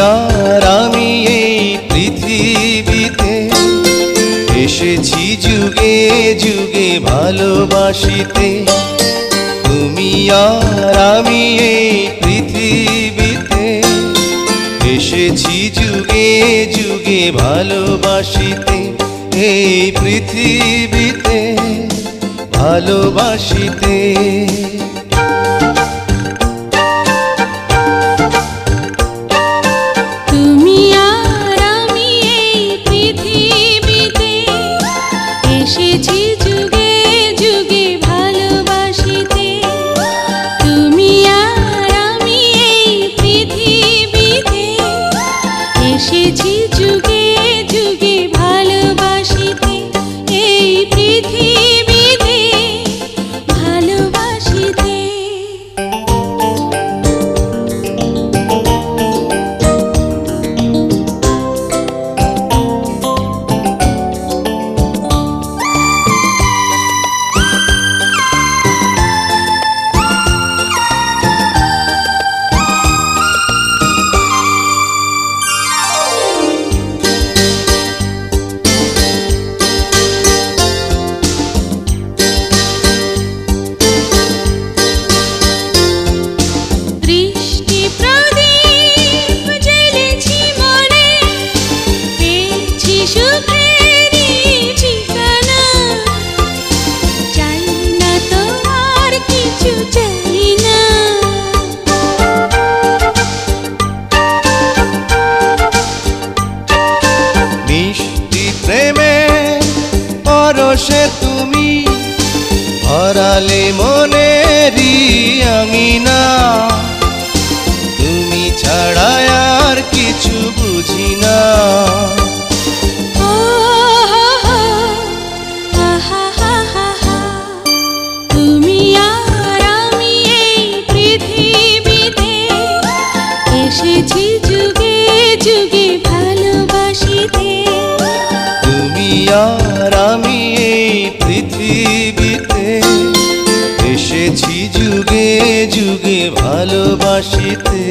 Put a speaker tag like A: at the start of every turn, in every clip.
A: আর আমি এই পৃথিবীতে এসেছি যুগে যুগে ভালোবাসিতে। তুমি আর আমি এই পৃথিবীতে এসেছি যুগে যুগে ভালোবাসিতে। এই পৃথিবীতে ভালোবাসিতে।
B: তুমি আর আমি এই পৃথিবীতে এসেছি যুগে যুগে ভালোবাসিতে। তুমি আর আমি এই পৃথিবীতে এসেছি যুগে যুগে ভালোবাসিতে। এই পৃথিবীতে ভালোবাসিতে।
A: পরশে তুমি ভরালে মনেরই আঙিনা। তুমি ছাড়া আর কিছু বুঝি না।
B: তুমি আর আমি এই পৃথিবীতে এসেছি যুগে যুগে ভালোবাসিতে।
A: তুমি আর আমি এই পৃথিবীতে এসেছি যুগে যুগে ভালোবাসিতে।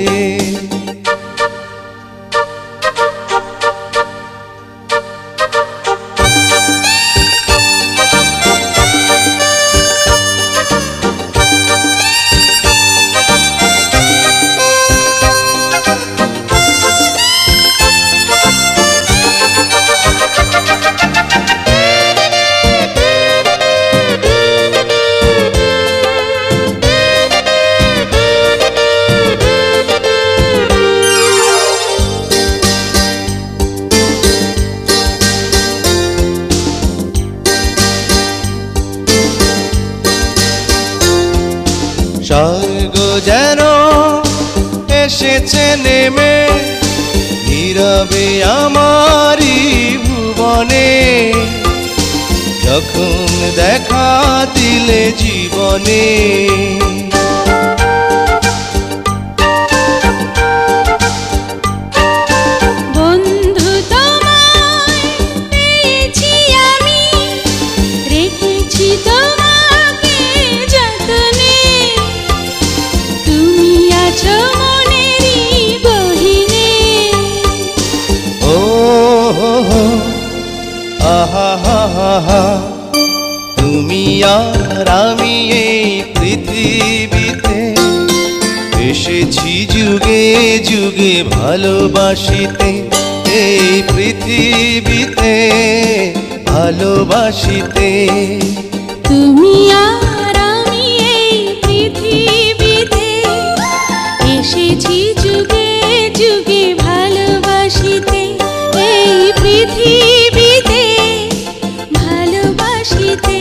A: স্বর্গ যেন এসেছে নেমে নীরবে আমারি ভুবনে। যখন দেখা দিলে জীবনে
B: বন্ধু তোমায় পেয়েছি আমি, রেখেছি তোমাকে যতনে। তুমি আছো মনেরই গহীনে।
A: ও আহা হা হা হা। তুমি আর আমি এই পৃথিবীতে এসেছি যুগে যুগে ভালোবাসিতে। এই পৃথিবীতে ভালোবাসিতে।
B: তুমি আর আমি এই পৃথিবীতে এসেছি যুগে যুগে ভালোবাসিতে। এই পৃথিবীতে ভালোবাসিতে।